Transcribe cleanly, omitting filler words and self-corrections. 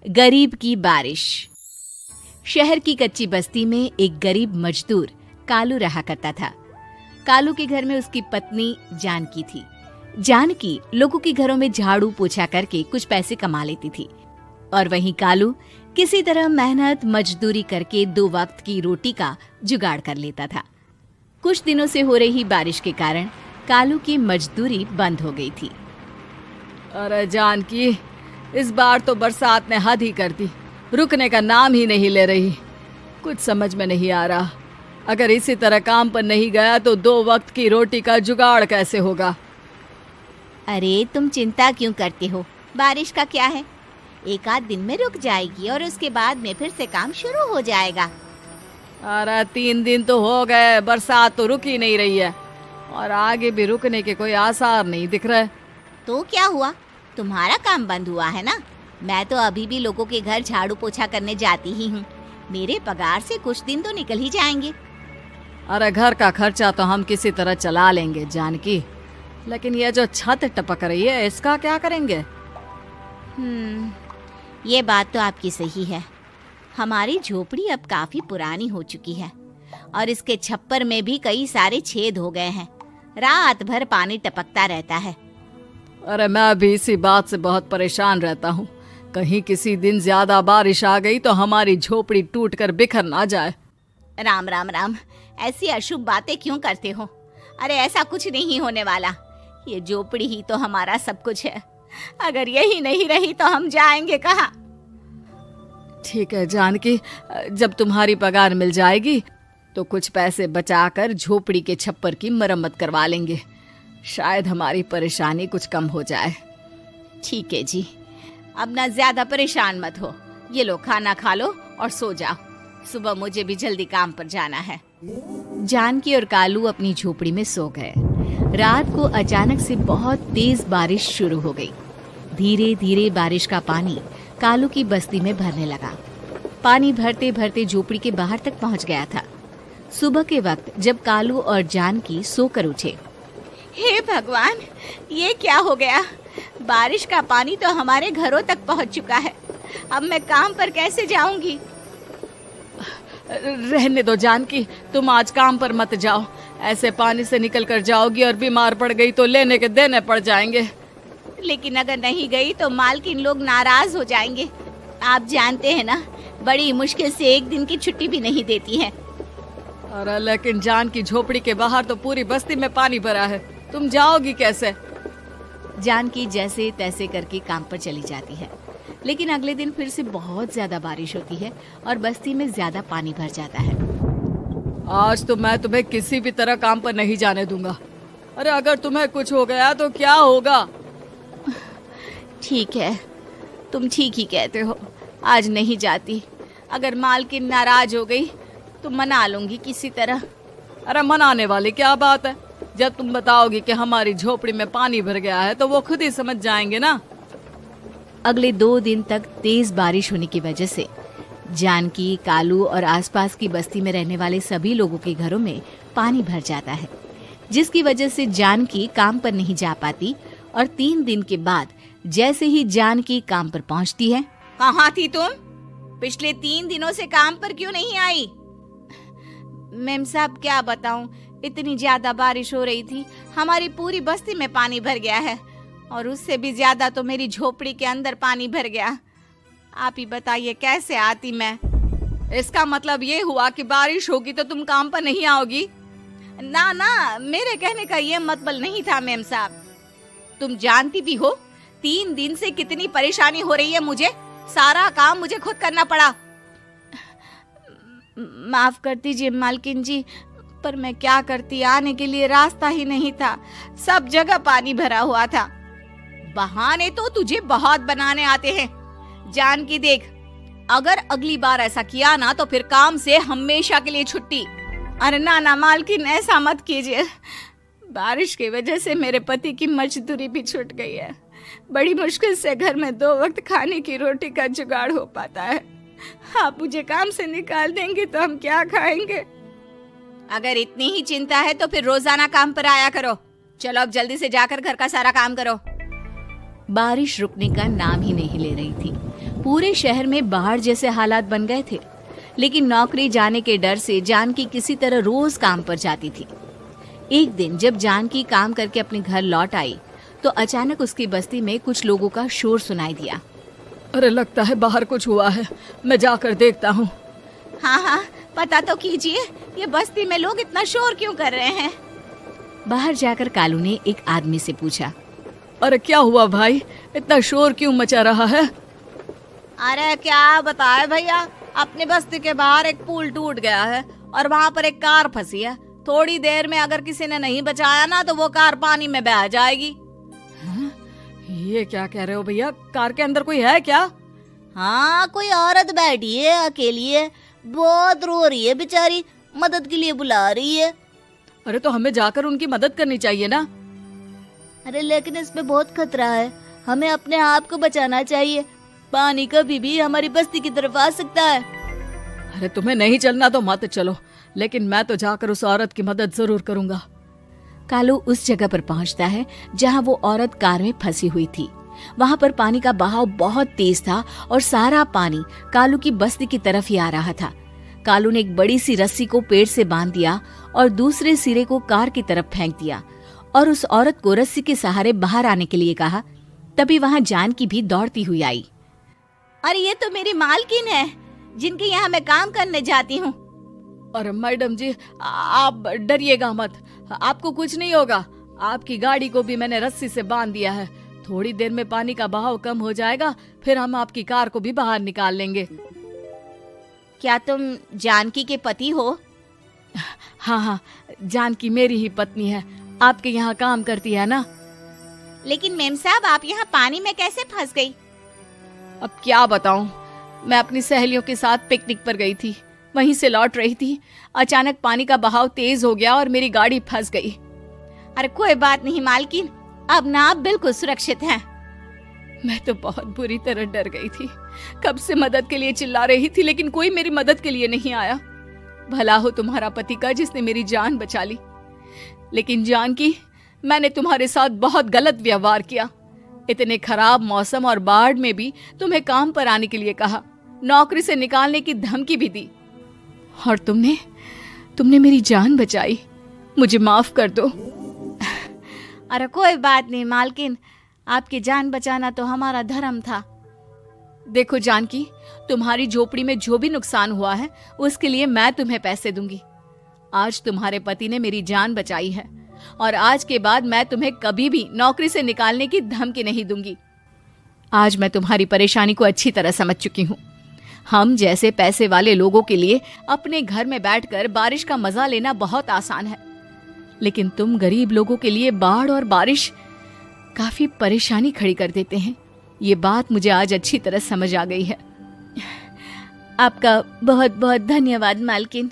गरीब की बारिश। शहर की कच्ची बस्ती में एक गरीब मजदूर कालू रहा करता था। कालू के घर में उसकी पत्नी जानकी थी। जानकी लोगों के घरों में झाड़ू पोछा करके कुछ पैसे कमा लेती थी और वहीं कालू किसी तरह मेहनत मजदूरी करके 2 वक्त की रोटी का जुगाड़ कर लेता था। कुछ दिनों से हो रही बारिश के कारण कालू की मजदूरी बंद हो गई थी। अरे जानकी, इस बार तो बरसात ने हद ही कर दी, रुकने का नाम ही नहीं ले रही। कुछ समझ में नहीं आ रहा, अगर इसी तरह काम पर नहीं गया तो 2 वक्त की रोटी का जुगाड़ कैसे होगा। अरे तुम चिंता क्यों करते हो, बारिश का क्या है, 1 आध दिन में रुक जाएगी और उसके बाद में फिर से काम शुरू हो जाएगा। अरे 3 दिन तो हो गए, बरसात तो रुक ही नहीं रही है और आगे भी रुकने के कोई आसार नहीं दिख रहे। तो क्या हुआ, तुम्हारा काम बंद हुआ है ना? मैं तो अभी भी लोगों के घर झाड़ू पोछा करने जाती ही हूँ। मेरे पगार से कुछ दिन तो निकल ही जाएंगे। अरे घर का खर्चा तो हम किसी तरह चला लेंगे जानकी, लेकिन ये जो छत टपक रही है इसका क्या करेंगे? ये बात तो आपकी सही है। हमारी झोपड़ी अब काफी पुरानी हो चुकी है और इसके छप्पर में भी कई सारे छेद हो गए हैं। रात भर पानी टपकता रहता है। अरे मैं भी इसी बात से बहुत परेशान रहता हूँ। कहीं किसी दिन ज्यादा बारिश आ गई तो हमारी झोपड़ी टूटकर बिखर ना जाए। राम राम राम, ऐसी अशुभ बातें क्यों करते हो? अरे ऐसा कुछ नहीं होने वाला। ये झोपड़ी ही तो हमारा सब कुछ है। अगर यही नहीं रही तो हम जाएंगे कहाँ? ठीक है जानकी, जब तुम्हारी पगार मिल जाएगी तो कुछ पैसे बचाकर झोपड़ी के छप्पर की मरम्मत करवा लेंगे। शायद हमारी परेशानी कुछ कम हो जाए। ठीक है जी, अब ना ज्यादा परेशान मत हो। ये लो, खाना खा लो और सो जाओ। सुबह मुझे भी जल्दी काम पर जाना है। जानकी और कालू अपनी झोपड़ी में सो गए। रात को अचानक से बहुत तेज बारिश शुरू हो गई। धीरे धीरे बारिश का पानी कालू की बस्ती में भरने लगा। पानी भरते भरते झोपड़ी के बाहर तक पहुंच गया था। सुबह के वक्त जब कालू और जानकी सोकर उठे, हे भगवान, ये क्या हो गया? बारिश का पानी तो हमारे घरों तक पहुंच चुका है। अब मैं काम पर कैसे जाऊंगी? रहने दो जानकी, तुम आज काम पर मत जाओ। ऐसे पानी से निकल कर जाओगी और बीमार पड़ गई तो लेने के देने पड़ जाएंगे। लेकिन अगर नहीं गई तो मालकिन लोग नाराज हो जाएंगे। आप जानते हैं ना, बड़ी मुश्किल से 1 दिन की छुट्टी भी नहीं देती है। अरे लेकिन जानकी, झोपड़ी के बाहर तो पूरी बस्ती में पानी भरा है, तुम जाओगी कैसे? जानकी जैसे तैसे करके काम पर चली जाती है, लेकिन अगले दिन फिर से बहुत ज्यादा बारिश होती है और बस्ती में ज्यादा पानी भर जाता है। आज तो मैं तुम्हें किसी भी तरह काम पर नहीं जाने दूंगा। अरे अगर तुम्हें कुछ हो गया तो क्या होगा? ठीक है, तुम ठीक ही कहते हो, आज नहीं जाती। अगर मालकिन नाराज हो गई तो मना लूंगी किसी तरह। अरे मनाने वाली क्या बात है? जब तुम बताओगी कि हमारी झोपड़ी में पानी भर गया है तो वो खुद ही समझ जाएंगे ना। अगले 2 दिन तक तेज बारिश होने की वजह से जानकी, कालू और आसपास की बस्ती में रहने वाले सभी लोगों के घरों में पानी भर जाता है, जिसकी वजह से जानकी काम पर नहीं जा पाती। और 3 दिन के बाद जैसे ही जानकी काम पर पहुंचती है, कहाँ थी तुम? पिछले 3 दिनों से काम पर क्यों नहीं आई? मैम साहब, क्या बताऊं, इतनी ज्यादा बारिश हो रही थी, हमारी पूरी बस्ती में पानी भर गया है और उससे भी ज्यादा तो मेरी झोपड़ी के अंदर पानी भर गया। आप ही बताइए कैसे आती मैं? इसका मतलब ये हुआ कि बारिश होगी तो तुम काम पर नहीं आओगी? ना ना, मेरे कहने का ये मतलब नहीं था मैम साहब। तुम जानती भी हो 3 दिन से कितनी परेशानी हो रही है मुझे। सारा काम मुझे खुद करना पड़ा। माफ कर दीजिए मालकिन जी, पर मैं क्या करती, आने के लिए रास्ता ही नहीं था, सब जगह पानी भरा हुआ था। बहाने तो तुझे बहुत बनाने आते हैं। जानकी देख, अगर अगली बार ऐसा किया ना तो फिर काम से हमेशा के लिए छुट्टी। अरे ना ना मालकिन, ऐसा मत कीजिए। बारिश की वजह से मेरे पति की मजदूरी भी छूट गई है। बड़ी मुश्किल से घर में 2 वक्त खाने की रोटी का जुगाड़ हो पाता है। आप मुझे काम से निकाल देंगे तो हम क्या खाएंगे? अगर इतनी ही चिंता है तो फिर रोजाना काम पर आया करो। चलो अब जल्दी से जाकर घर का सारा काम करो। बारिश रुकने का नाम ही नहीं ले रही थी। पूरे शहर में बाढ़ जैसे हालात बन गए थे, लेकिन नौकरी जाने के डर से जानकी किसी तरह रोज काम पर जाती थी। एक दिन जब जानकी काम करके अपने घर लौट आई तो अचानक उसकी बस्ती में कुछ लोगों का शोर सुनाई दिया। अरे लगता है बाहर कुछ हुआ है, मैं जाकर देखता हूँ। हाँ हाँ, पता तो कीजिए, ये बस्ती में लोग इतना शोर क्यों कर रहे हैं। बाहर जाकर कालू ने एक आदमी से पूछा, अरे क्या हुआ भाई, इतना शोर क्यों मचा रहा है? अरे क्या बताए भैया, अपने बस्ती के बाहर एक पुल टूट गया है और वहाँ पर एक कार फंसी है। थोड़ी देर में अगर किसी ने नहीं बचाया ना तो वो कार पानी में बह जाएगी। हाँ? ये क्या कह रहे हो भैया, कार के अंदर कोई है क्या? हाँ, कोई औरत बैठी है, अकेली है, बहुत रो रही है बेचारी, मदद के लिए बुला रही है। अरे तो हमें जाकर उनकी मदद करनी चाहिए ना। अरे लेकिन इसमें बहुत खतरा है, हमें अपने आप को बचाना चाहिए। पानी कभी भी हमारी बस्ती की तरफ आ सकता है। अरे तुम्हें नहीं चलना तो मत चलो, लेकिन मैं तो जाकर उस औरत की मदद जरूर करूंगा। कालू उस जगह पर पहुंचता है जहां वो औरत कार में फंसी हुई थी। वहां पर पानी का बहाव बहुत तेज था और सारा पानी कालू की बस्ती की तरफ ही आ रहा था। कालू ने एक बड़ी सी रस्सी को पेड़ से बांध दिया और दूसरे सिरे को कार की तरफ फेंक दिया और उस औरत को रस्सी के सहारे बाहर आने के लिए कहा। तभी वहां जानकी भी दौड़ती हुई आई। अरे ये तो मेरी मालकिन है, जिनके यहाँ मैं काम करने जाती हूँ। अरे मैडम जी, आप डरिएगा मत, आपको कुछ नहीं होगा। आपकी गाड़ी को भी मैंने रस्सी से बांध दिया है। थोड़ी देर में पानी का बहाव कम हो जाएगा, फिर हम आपकी कार को भी बाहर निकाल लेंगे। क्या तुम जानकी के पति हो? हाँ हाँ, जानकी मेरी ही पत्नी है, आपके यहाँ काम करती है ना। लेकिन मेम साहब, आप यहाँ पानी में कैसे फंस गई? अब क्या बताऊं, मैं अपनी सहेलियों के साथ पिकनिक पर गई थी, वहीं से लौट रही थी। अचानक पानी का बहाव तेज हो गया और मेरी गाड़ी फंस गई। अरे कोई बात नहीं मालकिन, अब ना आप बिल्कुल सुरक्षित हैं। मैं तो बहुत बुरी तरह डर गई थी, कब से मदद के लिए चिल्ला रही थी, लेकिन कोई मेरी मदद के लिए नहीं आया। भला हो तुम्हारा पति का जिसने मेरी जान बचा ली। लेकिन जानकी, मैंने तुम्हारे साथ बहुत गलत व्यवहार किया। इतने खराब मौसम और बाढ़ में भी तुम्हें काम पर आने के लिए कहा, नौकरी से निकालने की धमकी भी दी, और तुमने मेरी जान बचाई। मुझे माफ कर दो। अरे कोई बात नहीं मालकिन, आपकी जान बचाना तो हमारा धर्म था। देखो जानकी, तुम्हारी झोपड़ी में जो भी नुकसान हुआ है उसके लिए मैं तुम्हें पैसे दूंगी। आज तुम्हारे पति ने मेरी जान बचाई है और आज के बाद मैं तुम्हें कभी भी नौकरी से निकालने की धमकी नहीं दूंगी। आज मैं तुम्हारी परेशानी को अच्छी तरह समझ चुकी हूँ। हम जैसे पैसे वाले लोगों के लिए अपने घर में बैठकर बारिश का मजा लेना बहुत आसान है, लेकिन तुम गरीब लोगों के लिए बाढ़ और बारिश काफी परेशानी खड़ी कर देते हैं। ये बात मुझे आज अच्छी तरह समझ आ गई है। आपका बहुत बहुत धन्यवाद मालकिन।